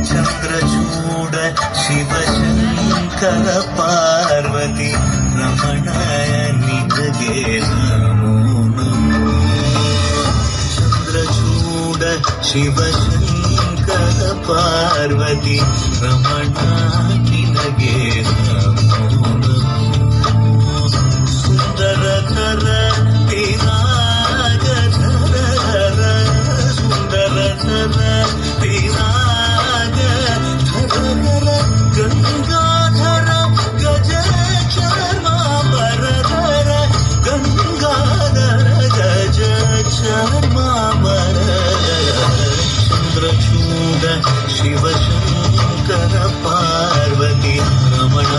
ಚಂದ್ರಚೂಡ ಶಿವಶಂಕರ ಪಾರ್ವತಿ ರಮಣ ನಿನಗೆ ನಮೋ ನಮೋ. ಚಂದ್ರಚೂಡ ಶಿವಶಂಕರ ಪಾರ್ವತಿ ರಮಣ ನಿನಗೆ ನಮೋ ನಮೋ. ಸುಂದರಧರ ಪಿನಾಗಧರ ಸುಂದರಧರ ಪಿನಾಗಧರ ಗಂಗಾಧರ ಗಜ ಚರ್ಮಾಂಬರಧರ ಗಂಗಾಧರ ಗಜ ಚರ್ಮಾಂಬರಧರ. ಚಂದ್ರಚೂಡ ಶಿವಶಂಕರ ಪಾರ್ವತಿ ರಮಣ